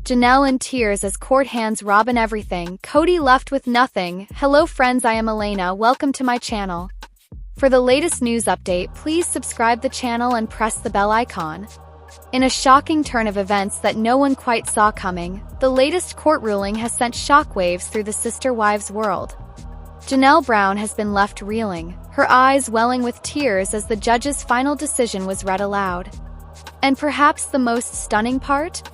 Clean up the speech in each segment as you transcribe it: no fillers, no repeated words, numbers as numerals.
Janelle in tears as court hands Robyn everything, Kody left with nothing. Hello friends, I am Elena, welcome to my channel. For the latest news update, please subscribe the channel and press the bell icon. In a shocking turn of events that no one quite saw coming, the latest court ruling has sent shockwaves through the sister wives world. Janelle Brown has been left reeling, her eyes welling with tears as the judge's final decision was read aloud. And perhaps the most stunning part?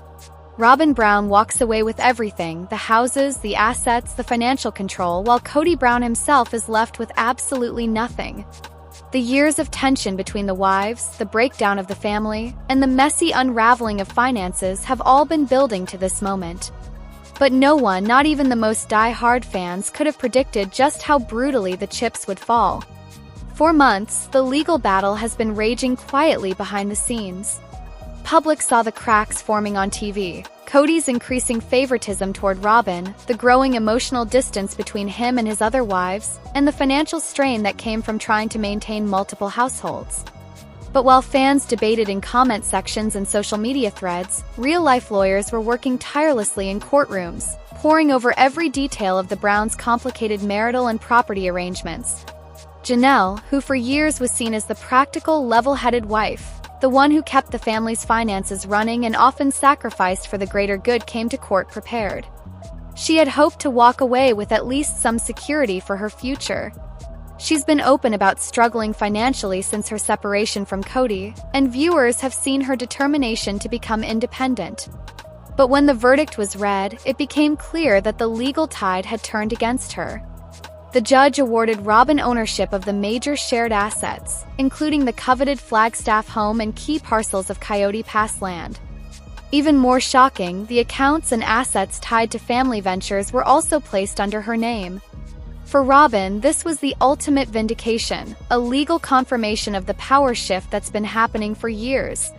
Robyn Brown walks away with everything, the houses, the assets, the financial control, while Kody Brown himself is left with absolutely nothing. The years of tension between the wives, the breakdown of the family, and the messy unraveling of finances have all been building to this moment. But no one, not even the most die-hard fans, could have predicted just how brutally the chips would fall. For months, the legal battle has been raging quietly behind the scenes. Public saw the cracks forming on TV, Kody's increasing favoritism toward Robyn, the growing emotional distance between him and his other wives, and the financial strain that came from trying to maintain multiple households. But while fans debated in comment sections and social media threads, real-life lawyers were working tirelessly in courtrooms, poring over every detail of the Browns' complicated marital and property arrangements. Janelle, who for years was seen as the practical, level-headed wife, the one who kept the family's finances running and often sacrificed for the greater good, came to court prepared. She had hoped to walk away with at least some security for her future. She's been open about struggling financially since her separation from Kody, and viewers have seen her determination to become independent. But when the verdict was read, it became clear that the legal tide had turned against her. The judge awarded Robyn ownership of the major shared assets, including the coveted Flagstaff home and key parcels of Coyote Pass land. Even more shocking, the accounts and assets tied to family ventures were also placed under her name. For Robyn, this was the ultimate vindication, a legal confirmation of the power shift that's been happening for years.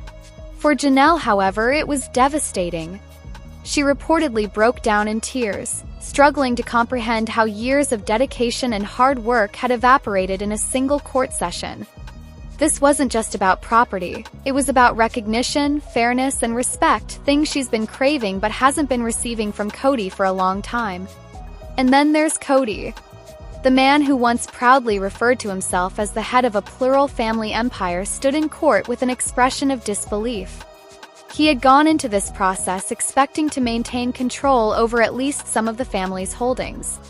For Janelle, however, it was devastating. She reportedly broke down in tears, struggling to comprehend how years of dedication and hard work had evaporated in a single court session. This wasn't just about property, it was about recognition, fairness, and respect, things she's been craving but hasn't been receiving from Kody for a long time. And then there's Kody. The man who once proudly referred to himself as the head of a plural family empire stood in court with an expression of disbelief. He had gone into this process expecting to maintain control over at least some of the family's holdings.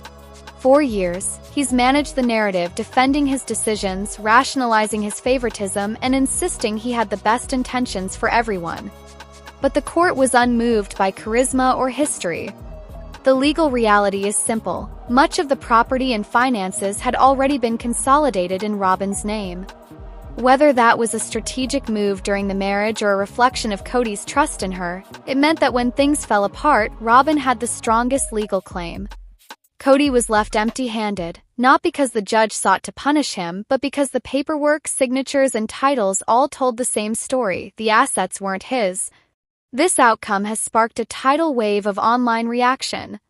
For years, he's managed the narrative, defending his decisions, rationalizing his favoritism, and insisting he had the best intentions for everyone. But the court was unmoved by charisma or history. The legal reality is simple. Much of the property and finances had already been consolidated in Robyn's name. Whether that was a strategic move during the marriage or a reflection of Kody's trust in her, it meant that when things fell apart, Robyn had the strongest legal claim. Kody was left empty-handed, not because the judge sought to punish him, but because the paperwork, signatures, and titles all told the same story: the assets weren't his. This outcome has sparked a tidal wave of online reaction.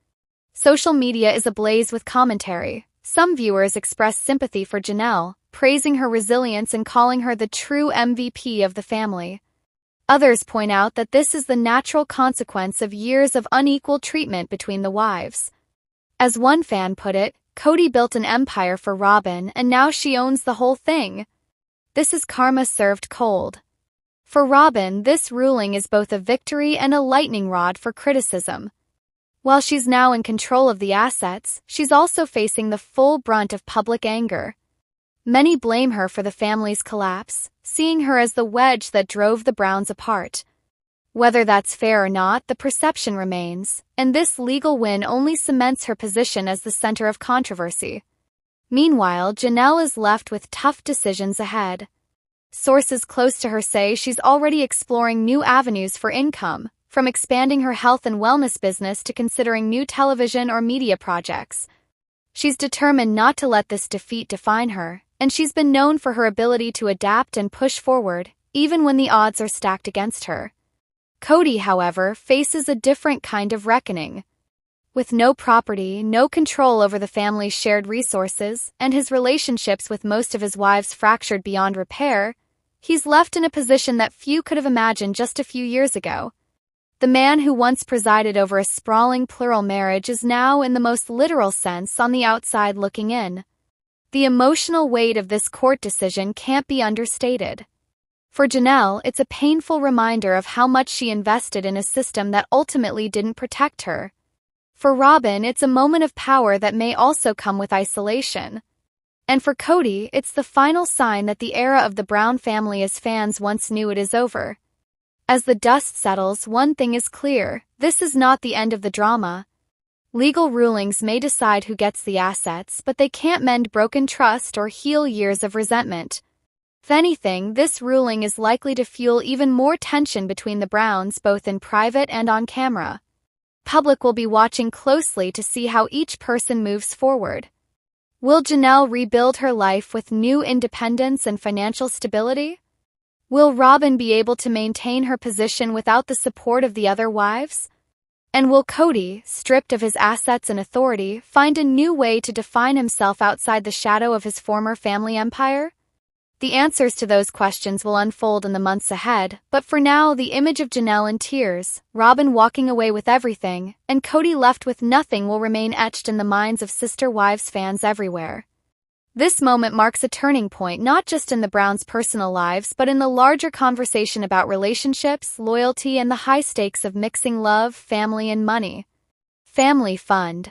Social media is ablaze with commentary. Some viewers express sympathy for Janelle, praising her resilience and calling her the true MVP of the family. Others point out that this is the natural consequence of years of unequal treatment between the wives. As one fan put it, Kody built an empire for Robyn and now she owns the whole thing. This is karma served cold. For Robyn, this ruling is both a victory and a lightning rod for criticism. While she's now in control of the assets, she's also facing the full brunt of public anger. Many blame her for the family's collapse, seeing her as the wedge that drove the Browns apart. Whether that's fair or not, the perception remains, and this legal win only cements her position as the center of controversy. Meanwhile, Janelle is left with tough decisions ahead. Sources close to her say she's already exploring new avenues for income, from expanding her health and wellness business to considering new television or media projects. She's determined not to let this defeat define her, and she's been known for her ability to adapt and push forward, even when the odds are stacked against her. Kody, however, faces a different kind of reckoning. With no property, no control over the family's shared resources, and his relationships with most of his wives fractured beyond repair, he's left in a position that few could have imagined just a few years ago. The man who once presided over a sprawling plural marriage is now, in the most literal sense, on the outside looking in. The emotional weight of this court decision can't be understated. For Janelle, it's a painful reminder of how much she invested in a system that ultimately didn't protect her. For Robyn, it's a moment of power that may also come with isolation. And for Kody, it's the final sign that the era of the Brown family as fans once knew it is over. As the dust settles, one thing is clear: this is not the end of the drama. Legal rulings may decide who gets the assets, but they can't mend broken trust or heal years of resentment. If anything, this ruling is likely to fuel even more tension between the Browns, both in private and on camera. Public will be watching closely to see how each person moves forward. Will Janelle rebuild her life with new independence and financial stability? Will Robyn be able to maintain her position without the support of the other wives? And will Kody, stripped of his assets and authority, find a new way to define himself outside the shadow of his former family empire? The answers to those questions will unfold in the months ahead, but for now, the image of Janelle in tears, Robyn walking away with everything, and Kody left with nothing will remain etched in the minds of Sister Wives fans everywhere. This moment marks a turning point not just in the Browns' personal lives but in the larger conversation about relationships, loyalty, and the high stakes of mixing love, family, and money. Family fund.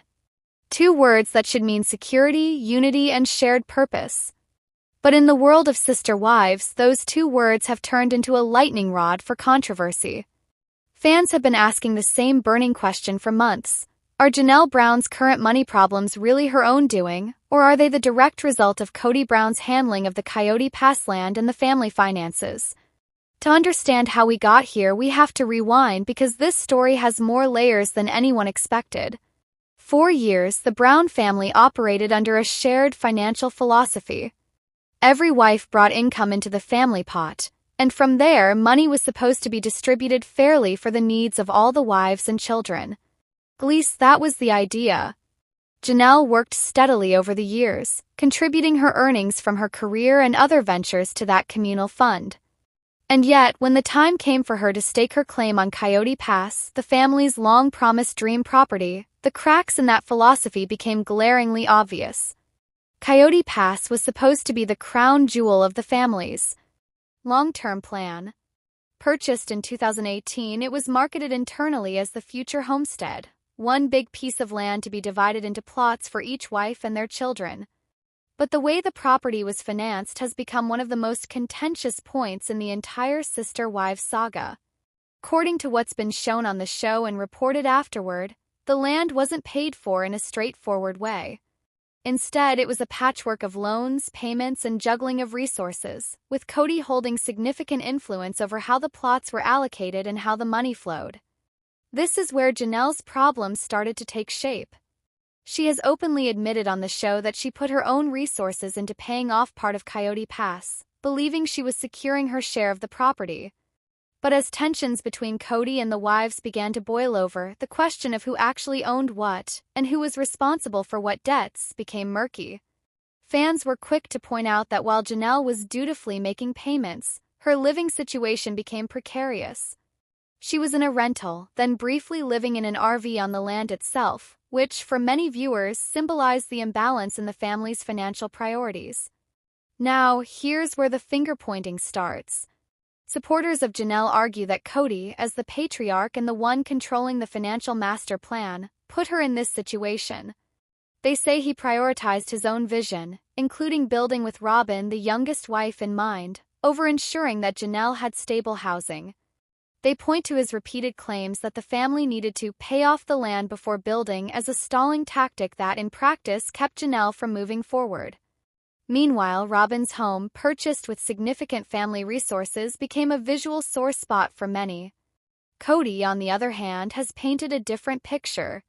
Two words that should mean security, unity, and shared purpose. But in the world of Sister Wives, those two words have turned into a lightning rod for controversy. Fans have been asking the same burning question for months. Are Janelle Brown's current money problems really her own doing, or are they the direct result of Kody Brown's handling of the Coyote Pass land and the family finances? To understand how we got here, we have to rewind because this story has more layers than anyone expected. For years, the Brown family operated under a shared financial philosophy. Every wife brought income into the family pot, and from there, money was supposed to be distributed fairly for the needs of all the wives and children. At least that was the idea. Janelle worked steadily over the years, contributing her earnings from her career and other ventures to that communal fund. And yet, when the time came for her to stake her claim on Coyote Pass, the family's long-promised dream property, the cracks in that philosophy became glaringly obvious. Coyote Pass was supposed to be the crown jewel of the family's long-term plan. Purchased in 2018, it was marketed internally as the future homestead, one big piece of land to be divided into plots for each wife and their children. But the way the property was financed has become one of the most contentious points in the entire Sister Wives saga. According to what's been shown on the show and reported afterward, the land wasn't paid for in a straightforward way. Instead, it was a patchwork of loans, payments, and juggling of resources, with Kody holding significant influence over how the plots were allocated and how the money flowed. This is where Janelle's problems started to take shape. She has openly admitted on the show that she put her own resources into paying off part of Coyote Pass, believing she was securing her share of the property. But as tensions between Kody and the wives began to boil over, the question of who actually owned what, and who was responsible for what debts, became murky. Fans were quick to point out that while Janelle was dutifully making payments, her living situation became precarious. She was in a rental, then briefly living in an RV on the land itself, which, for many viewers, symbolized the imbalance in the family's financial priorities. Now, here's where the finger-pointing starts. Supporters of Janelle argue that Kody, as the patriarch and the one controlling the financial master plan, put her in this situation. They say he prioritized his own vision, including building with Robyn, the youngest wife, in mind, over ensuring that Janelle had stable housing. They point to his repeated claims that the family needed to pay off the land before building as a stalling tactic that, in practice, kept Janelle from moving forward. Meanwhile, Robyn's home, purchased with significant family resources, became a visual sore spot for many. Kody, on the other hand, has painted a different picture.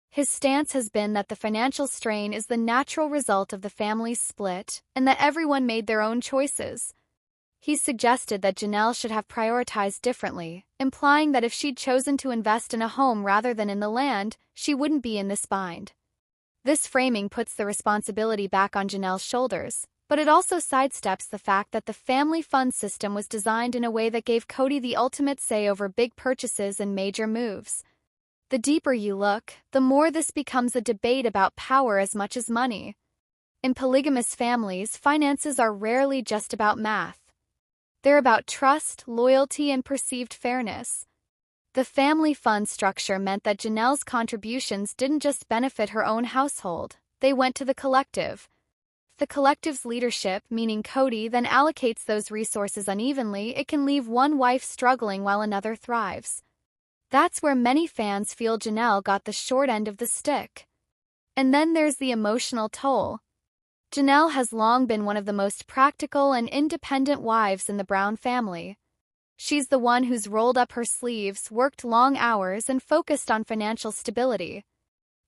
His stance has been that the financial strain is the natural result of the family's split, and that everyone made their own choices. He's suggested that Janelle should have prioritized differently, implying that if she'd chosen to invest in a home rather than in the land, she wouldn't be in this bind. This framing puts the responsibility back on Janelle's shoulders, But it also sidesteps the fact that the family fund system was designed in a way that gave Kody the ultimate say over big purchases and major moves. The deeper you look, the more this becomes a debate about power as much as money. In polygamous families, finances are rarely just about math. They're about trust, loyalty, and perceived fairness. The family fund structure meant that Janelle's contributions didn't just benefit her own household, they went to the collective. The collective's leadership, meaning Kody, then allocates those resources unevenly. It can leave one wife struggling while another thrives. That's where many fans feel Janelle got the short end of the stick. And then there's the emotional toll. Janelle has long been one of the most practical and independent wives in the Brown family. She's the one who's rolled up her sleeves, worked long hours, and focused on financial stability.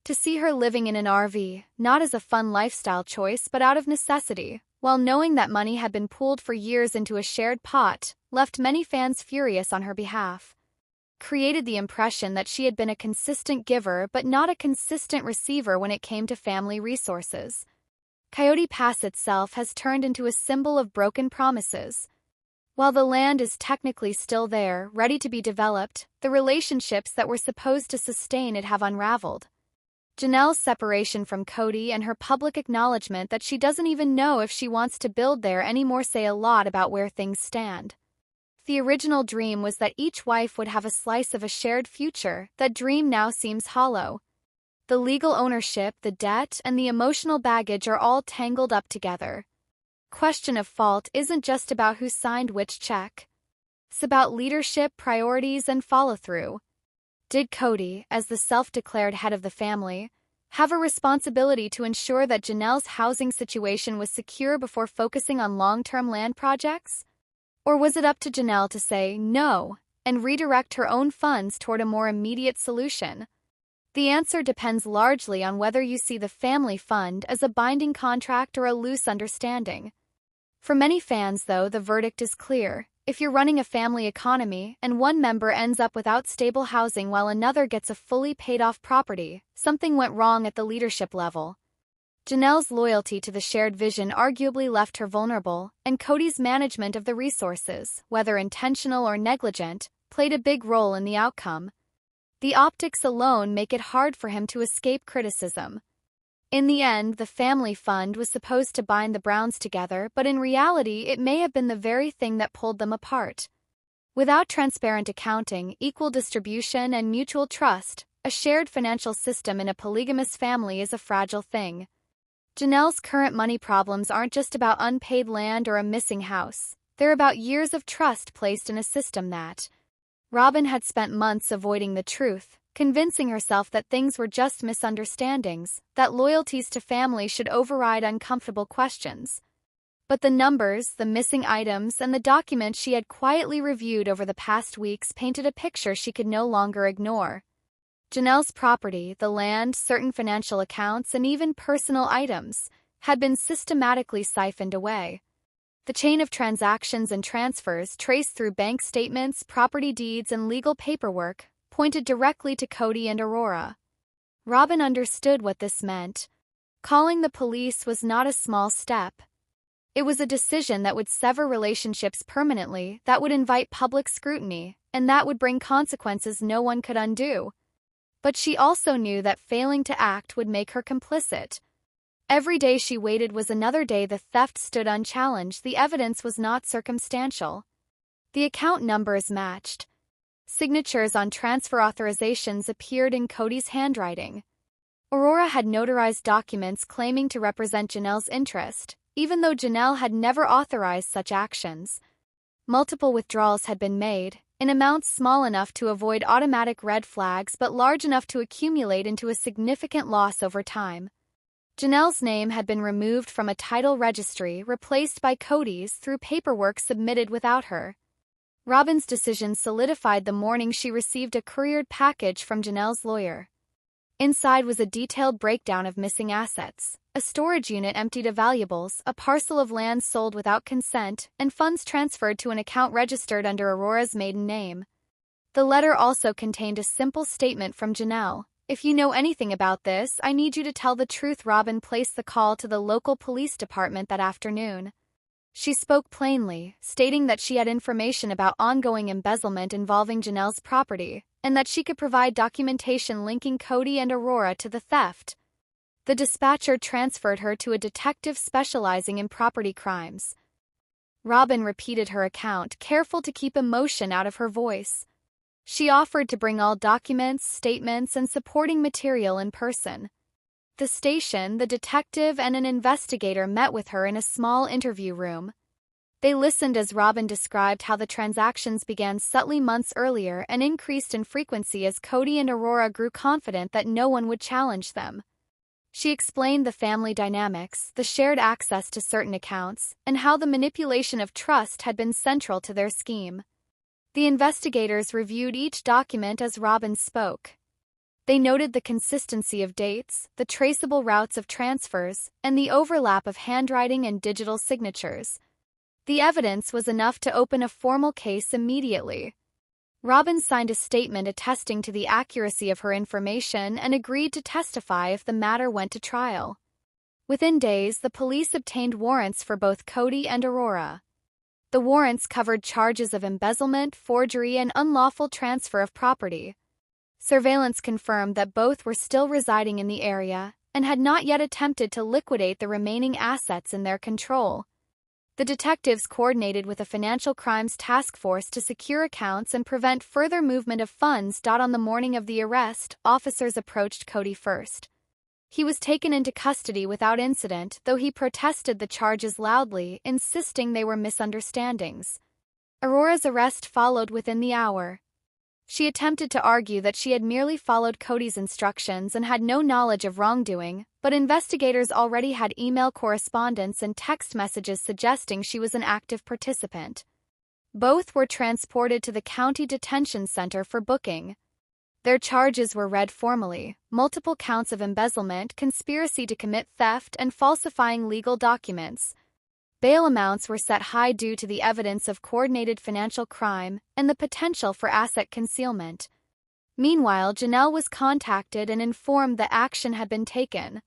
To see her living in an RV, not as a fun lifestyle choice but out of necessity, while knowing that money had been pooled for years into a shared pot, left many fans furious on her behalf. Created the impression that she had been a consistent giver but not a consistent receiver when it came to family resources. Coyote Pass itself has turned into a symbol of broken promises. While the land is technically still there, ready to be developed, the relationships that were supposed to sustain it have unraveled. Janelle's separation from Kody and her public acknowledgement that she doesn't even know if she wants to build there anymore say a lot about where things stand. The original dream was that each wife would have a slice of a shared future. That dream now seems hollow. The legal ownership, the debt, and the emotional baggage are all tangled up together. Question of fault isn't just about who signed which check. It's about leadership, priorities, and follow-through. Did Kody, as the self-declared head of the family, have a responsibility to ensure that Janelle's housing situation was secure before focusing on long-term land projects? Or was it up to Janelle to say no and redirect her own funds toward a more immediate solution? The answer depends largely on whether you see the family fund as a binding contract or a loose understanding. For many fans, though, the verdict is clear. If you're running a family economy and one member ends up without stable housing while another gets a fully paid-off property, something went wrong at the leadership level. Janelle's loyalty to the shared vision arguably left her vulnerable, and Kody's management of the resources, whether intentional or negligent, played a big role in the outcome. The optics alone make it hard for him to escape criticism. In the end, the family fund was supposed to bind the Browns together, but in reality it may have been the very thing that pulled them apart. Without transparent accounting, equal distribution, and mutual trust, a shared financial system in a polygamous family is a fragile thing. Janelle's current money problems aren't just about unpaid land or a missing house. They're about years of trust placed in a system that Robyn had spent months avoiding the truth, convincing herself that things were just misunderstandings, that loyalties to family should override uncomfortable questions. But the numbers, the missing items, and the documents she had quietly reviewed over the past weeks painted a picture she could no longer ignore. Janelle's property, the land, certain financial accounts, and even personal items had been systematically siphoned away. The chain of transactions and transfers traced through bank statements, property deeds, and legal paperwork pointed directly to Kody and Aurora. Robyn understood what this meant. Calling the police was not a small step. It was a decision that would sever relationships permanently, that would invite public scrutiny, and that would bring consequences no one could undo. But she also knew that failing to act would make her complicit. Every day she waited was another day the theft stood unchallenged. The evidence was not circumstantial. The account numbers matched. Signatures on transfer authorizations appeared in Kody's handwriting. Aurora had notarized documents claiming to represent Janelle's interest, even though Janelle had never authorized such actions. Multiple withdrawals had been made, in amounts small enough to avoid automatic red flags but large enough to accumulate into a significant loss over time. Janelle's name had been removed from a title registry, replaced by Kody's through paperwork submitted without her. Robyn's decision solidified the morning she received a couriered package from Janelle's lawyer. Inside was a detailed breakdown of missing assets, a storage unit emptied of valuables, a parcel of land sold without consent, and funds transferred to an account registered under Aurora's maiden name. The letter also contained a simple statement from Janelle. If you know anything about this, I need you to tell the truth. Robyn placed the call to the local police department that afternoon. She spoke plainly, stating that she had information about ongoing embezzlement involving Janelle's property, and that she could provide documentation linking Kody and Aurora to the theft. The dispatcher transferred her to a detective specializing in property crimes. Robyn repeated her account, careful to keep emotion out of her voice. She offered to bring all documents, statements, and supporting material in person. The station, the detective, and an investigator met with her in a small interview room. They listened as Robyn described how the transactions began subtly months earlier and increased in frequency as Kody and Aurora grew confident that no one would challenge them. She explained the family dynamics, the shared access to certain accounts, and how the manipulation of trust had been central to their scheme. The investigators reviewed each document as Robyn spoke. They noted the consistency of dates, the traceable routes of transfers, and the overlap of handwriting and digital signatures. The evidence was enough to open a formal case immediately. Robyn signed a statement attesting to the accuracy of her information and agreed to testify if the matter went to trial. Within days, the police obtained warrants for both Kody and Aurora. The warrants covered charges of embezzlement, forgery, and unlawful transfer of property. Surveillance confirmed that both were still residing in the area and had not yet attempted to liquidate the remaining assets in their control. The detectives coordinated with a financial crimes task force to secure accounts and prevent further movement of funds. On the morning of the arrest, officers approached Kody first. He was taken into custody without incident, though he protested the charges loudly, insisting they were misunderstandings. Aurora's arrest followed within the hour. She attempted to argue that she had merely followed Kody's instructions and had no knowledge of wrongdoing, but investigators already had email correspondence and text messages suggesting she was an active participant. Both were transported to the county detention center for booking. Their charges were read formally: multiple counts of embezzlement, conspiracy to commit theft, and falsifying legal documents. Bail amounts were set high due to the evidence of coordinated financial crime and the potential for asset concealment. Meanwhile, Janelle was contacted and informed that action had been taken.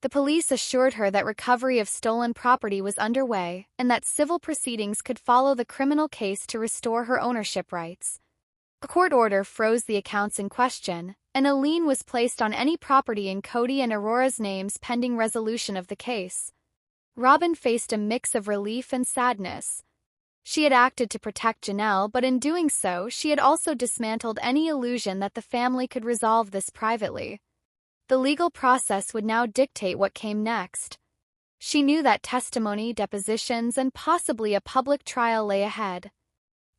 The police assured her that recovery of stolen property was underway and that civil proceedings could follow the criminal case to restore her ownership rights. A court order froze the accounts in question, and a lien was placed on any property in Kody and Aurora's names pending resolution of the case. Robyn faced a mix of relief and sadness. She had acted to protect Janelle, but in doing so, she had also dismantled any illusion that the family could resolve this privately. The legal process would now dictate what came next. She knew that testimony, depositions, and possibly a public trial lay ahead.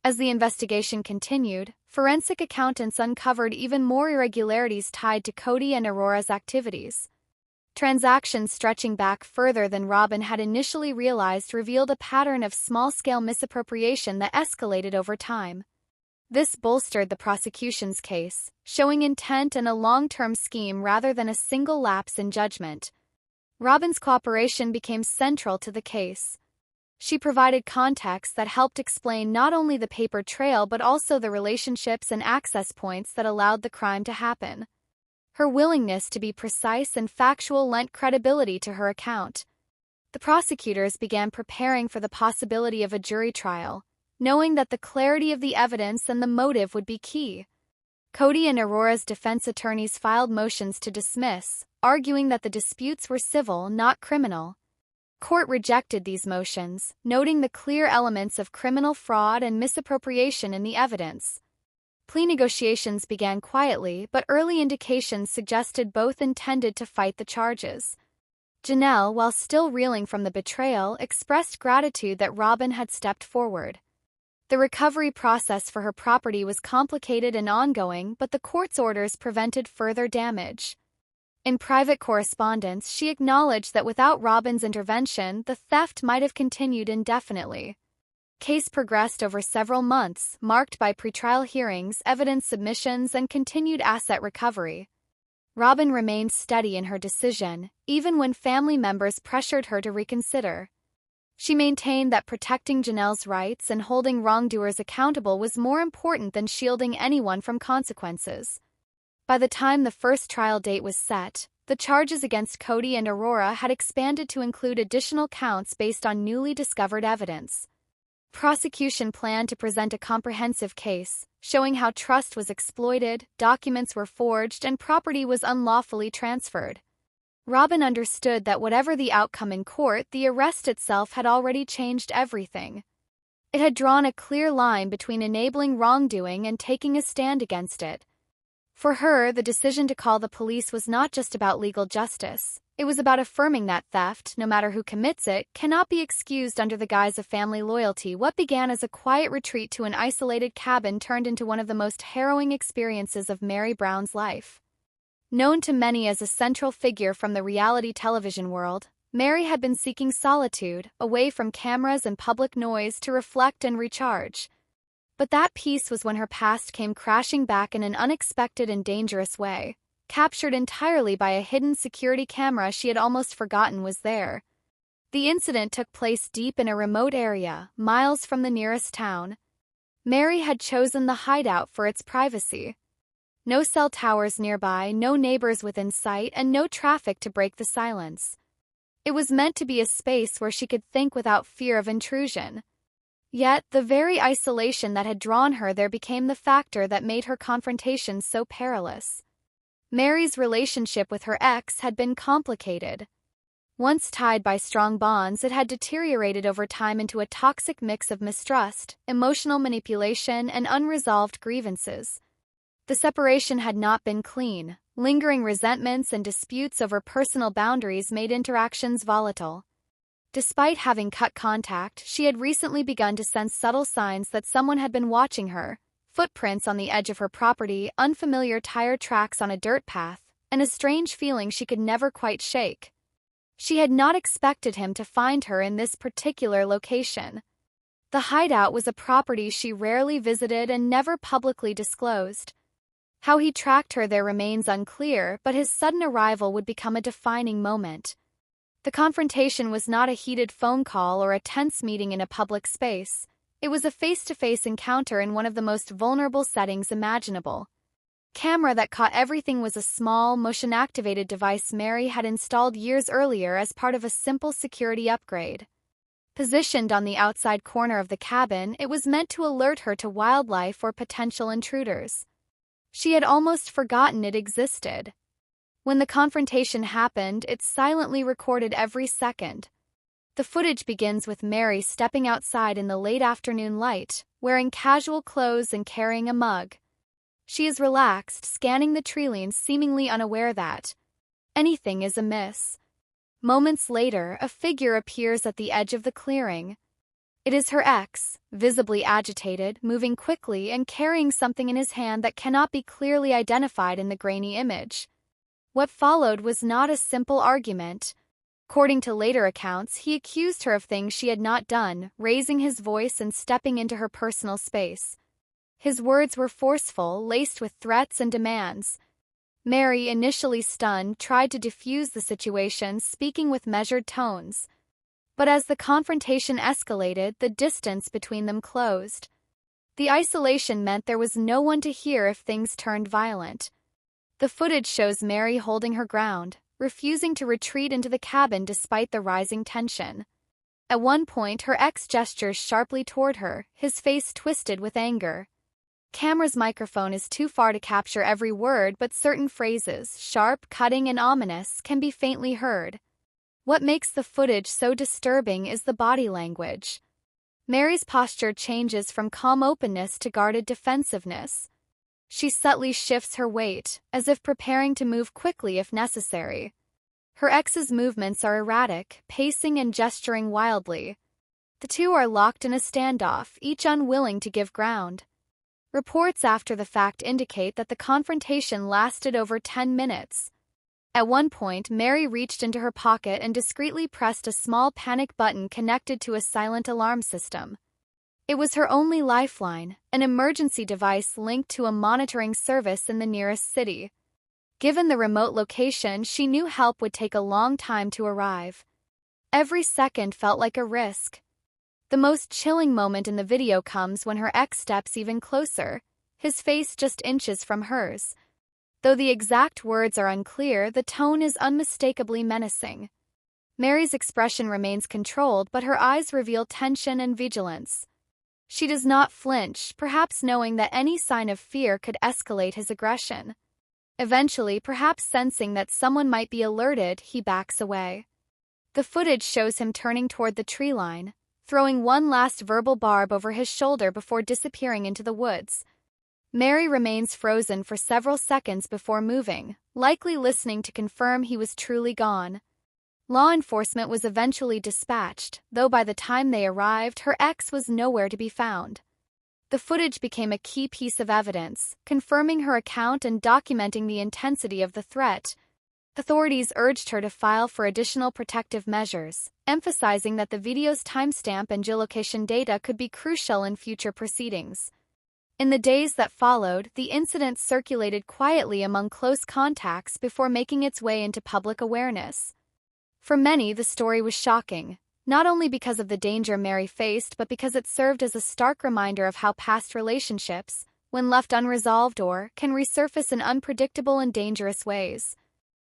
As the investigation continued, forensic accountants uncovered even more irregularities tied to Kody and Aurora's activities. Transactions stretching back further than Robyn had initially realized revealed a pattern of small-scale misappropriation that escalated over time. This bolstered the prosecution's case, showing intent and a long-term scheme rather than a single lapse in judgment. Robyn's cooperation became central to the case. She provided context that helped explain not only the paper trail but also the relationships and access points that allowed the crime to happen. Her willingness to be precise and factual lent credibility to her account. The prosecutors began preparing for the possibility of a jury trial, knowing that the clarity of the evidence and the motive would be key. Kody and Aurora's defense attorneys filed motions to dismiss, arguing that the disputes were civil, not criminal. Court rejected these motions, noting the clear elements of criminal fraud and misappropriation in the evidence. Plea negotiations began quietly, but early indications suggested both intended to fight the charges. Janelle, while still reeling from the betrayal, expressed gratitude that Robyn had stepped forward. The recovery process for her property was complicated and ongoing, but the court's orders prevented further damage. In private correspondence, she acknowledged that without Robyn's intervention, the theft might have continued indefinitely. Case progressed over several months, marked by pretrial hearings, evidence submissions, and continued asset recovery. Robyn remained steady in her decision, even when family members pressured her to reconsider. She maintained that protecting Janelle's rights and holding wrongdoers accountable was more important than shielding anyone from consequences. By the time the first trial date was set, the charges against Kody and Aurora had expanded to include additional counts based on newly discovered evidence. Prosecution planned to present a comprehensive case, showing how trust was exploited, documents were forged, and property was unlawfully transferred. Robyn understood that whatever the outcome in court, the arrest itself had already changed everything. It had drawn a clear line between enabling wrongdoing and taking a stand against it. For her, the decision to call the police was not just about legal justice. It was about affirming that theft, no matter who commits it, cannot be excused under the guise of family loyalty. What began as a quiet retreat to an isolated cabin turned into one of the most harrowing experiences of Mary Brown's life. Known to many as a central figure from the reality television world, Mary had been seeking solitude, away from cameras and public noise to reflect and recharge. But that peace was when her past came crashing back in an unexpected and dangerous way, captured entirely by a hidden security camera she had almost forgotten was there. The incident took place deep in a remote area, miles from the nearest town. Mary had chosen the hideout for its privacy. No cell towers nearby, no neighbors within sight, and no traffic to break the silence. It was meant to be a space where she could think without fear of intrusion. Yet, the very isolation that had drawn her there became the factor that made her confrontation so perilous. Mary's relationship with her ex had been complicated. Once tied by strong bonds, it had deteriorated over time into a toxic mix of mistrust, emotional manipulation, and unresolved grievances. The separation had not been clean. Lingering resentments and disputes over personal boundaries made interactions volatile. Despite having cut contact, she had recently begun to sense subtle signs that someone had been watching her: footprints on the edge of her property, unfamiliar tire tracks on a dirt path, and a strange feeling she could never quite shake. She had not expected him to find her in this particular location. The hideout was a property she rarely visited and never publicly disclosed. How he tracked her there remains unclear, but his sudden arrival would become a defining moment. The confrontation was not a heated phone call or a tense meeting in a public space. It was a face-to-face encounter in one of the most vulnerable settings imaginable. Camera that caught everything was a small, motion-activated device Mary had installed years earlier as part of a simple security upgrade. Positioned on the outside corner of the cabin, it was meant to alert her to wildlife or potential intruders. She had almost forgotten it existed. When the confrontation happened, it silently recorded every second. The footage begins with Mary stepping outside in the late afternoon light, wearing casual clothes and carrying a mug. She is relaxed, scanning the treelines, seemingly unaware that anything is amiss. Moments later, a figure appears at the edge of the clearing. It is her ex, visibly agitated, moving quickly and carrying something in his hand that cannot be clearly identified in the grainy image. What followed was not a simple argument. According to later accounts, he accused her of things she had not done, raising his voice and stepping into her personal space. His words were forceful, laced with threats and demands. Mary, initially stunned, tried to defuse the situation, speaking with measured tones. But as the confrontation escalated, the distance between them closed. The isolation meant there was no one to hear if things turned violent. The footage shows Mary holding her ground, refusing to retreat into the cabin despite the rising tension. At one point, her ex gestures sharply toward her, his face twisted with anger. Camera's microphone is too far to capture every word, but certain phrases, sharp, cutting, and ominous, can be faintly heard. What makes the footage so disturbing is the body language. Mary's posture changes from calm openness to guarded defensiveness. She subtly shifts her weight, as if preparing to move quickly if necessary. Her ex's movements are erratic, pacing and gesturing wildly. The two are locked in a standoff, each unwilling to give ground. Reports after the fact indicate that the confrontation lasted over 10 minutes. At one point, Mary reached into her pocket and discreetly pressed a small panic button connected to a silent alarm system. It was her only lifeline, an emergency device linked to a monitoring service in the nearest city. Given the remote location, she knew help would take a long time to arrive. Every second felt like a risk. The most chilling moment in the video comes when her ex steps even closer, his face just inches from hers. Though the exact words are unclear, the tone is unmistakably menacing. Mary's expression remains controlled, but her eyes reveal tension and vigilance. She does not flinch, perhaps knowing that any sign of fear could escalate his aggression. Eventually, perhaps sensing that someone might be alerted, he backs away. The footage shows him turning toward the tree line, throwing one last verbal barb over his shoulder before disappearing into the woods. Mary remains frozen for several seconds before moving, likely listening to confirm he was truly gone. Law enforcement was eventually dispatched, though by the time they arrived, her ex was nowhere to be found. The footage became a key piece of evidence, confirming her account and documenting the intensity of the threat. Authorities urged her to file for additional protective measures, emphasizing that the video's timestamp and geolocation data could be crucial in future proceedings. In the days that followed, the incident circulated quietly among close contacts before making its way into public awareness. For many, the story was shocking, not only because of the danger Mary faced but because it served as a stark reminder of how past relationships, when left unresolved can resurface in unpredictable and dangerous ways.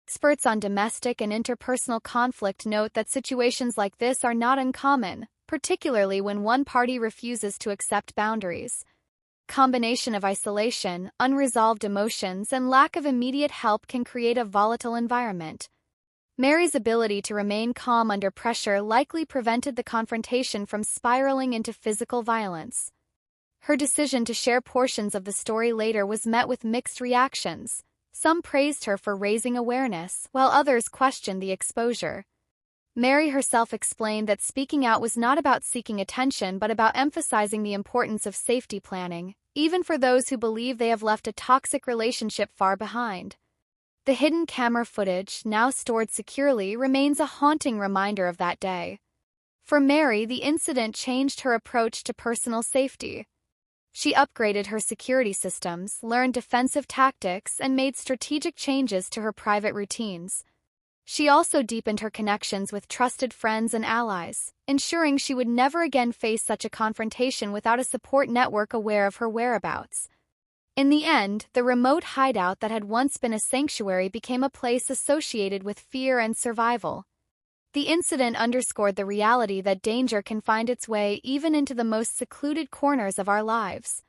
Experts on domestic and interpersonal conflict note that situations like this are not uncommon, particularly when one party refuses to accept boundaries. Combination of isolation, unresolved emotions, and lack of immediate help can create a volatile environment. Mary's ability to remain calm under pressure likely prevented the confrontation from spiraling into physical violence. Her decision to share portions of the story later was met with mixed reactions. Some praised her for raising awareness, while others questioned the exposure. Mary herself explained that speaking out was not about seeking attention but about emphasizing the importance of safety planning, even for those who believe they have left a toxic relationship far behind. The hidden camera footage, now stored securely, remains a haunting reminder of that day. For Mary, the incident changed her approach to personal safety. She upgraded her security systems, learned defensive tactics, and made strategic changes to her private routines. She also deepened her connections with trusted friends and allies, ensuring she would never again face such a confrontation without a support network aware of her whereabouts. In the end, the remote hideout that had once been a sanctuary became a place associated with fear and survival. The incident underscored the reality that danger can find its way even into the most secluded corners of our lives.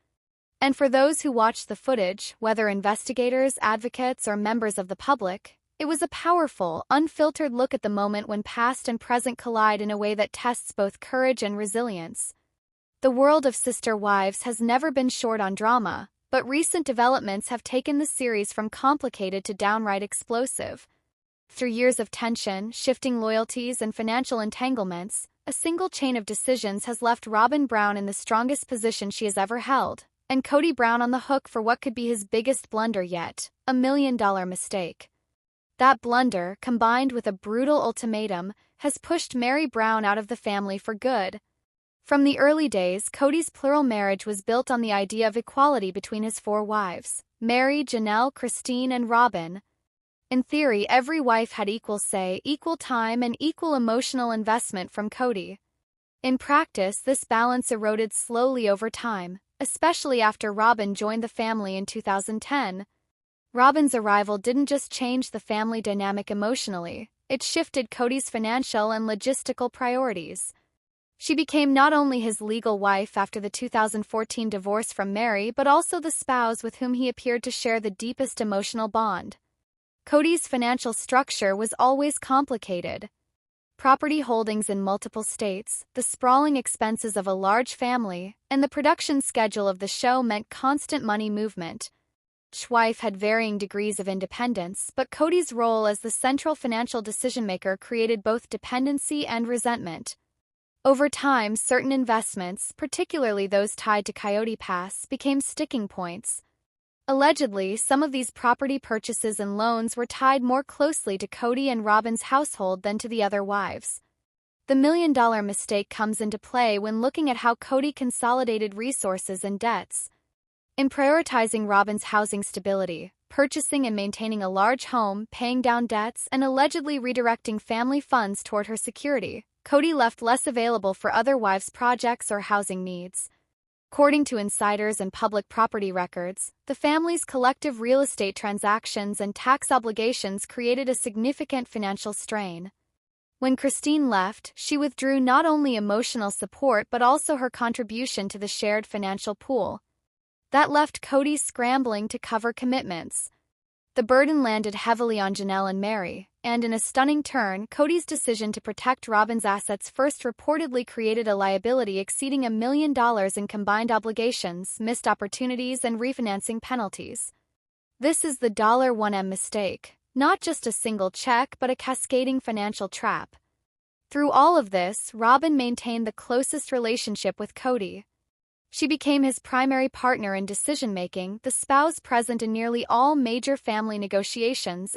And for those who watched the footage, whether investigators, advocates, or members of the public, it was a powerful, unfiltered look at the moment when past and present collide in a way that tests both courage and resilience. The world of Sister Wives has never been short on drama, but recent developments have taken the series from complicated to downright explosive. Through years of tension, shifting loyalties, and financial entanglements, a single chain of decisions has left Robyn Brown in the strongest position she has ever held, and Kody Brown on the hook for what could be his biggest blunder yet, a $1 million mistake. That blunder, combined with a brutal ultimatum, has pushed Mary Brown out of the family for good. From the early days, Kody's plural marriage was built on the idea of equality between his 4 wives, Mary, Janelle, Christine, and Robyn. In theory, every wife had equal say, equal time, and equal emotional investment from Kody. In practice, this balance eroded slowly over time, especially after Robyn joined the family in 2010. Robyn's arrival didn't just change the family dynamic emotionally, it shifted Kody's financial and logistical priorities. She became not only his legal wife after the 2014 divorce from Mary but also the spouse with whom he appeared to share the deepest emotional bond. Kody's financial structure was always complicated. Property holdings in multiple states, the sprawling expenses of a large family, and the production schedule of the show meant constant money movement. Each wife had varying degrees of independence, but Kody's role as the central financial decision-maker created both dependency and resentment. Over time, certain investments, particularly those tied to Coyote Pass, became sticking points. Allegedly, some of these property purchases and loans were tied more closely to Kody and Robyn's household than to the other wives. The $1 million mistake comes into play when looking at how Kody consolidated resources and debts. In prioritizing Robyn's housing stability, purchasing and maintaining a large home, paying down debts, and allegedly redirecting family funds toward her security, Kody left less available for other wives' projects or housing needs. According to insiders and public property records, the family's collective real estate transactions and tax obligations created a significant financial strain. When Christine left, she withdrew not only emotional support but also her contribution to the shared financial pool. That left Kody scrambling to cover commitments. The burden landed heavily on Janelle and Mary, and in a stunning turn, Kody's decision to protect Robyn's assets first reportedly created a liability exceeding $1 million in combined obligations, missed opportunities, and refinancing penalties. This is the $1M mistake, not just a single check but a cascading financial trap. Through all of this, Robyn maintained the closest relationship with Kody. She became his primary partner in decision-making, the spouse present in nearly all major family negotiations,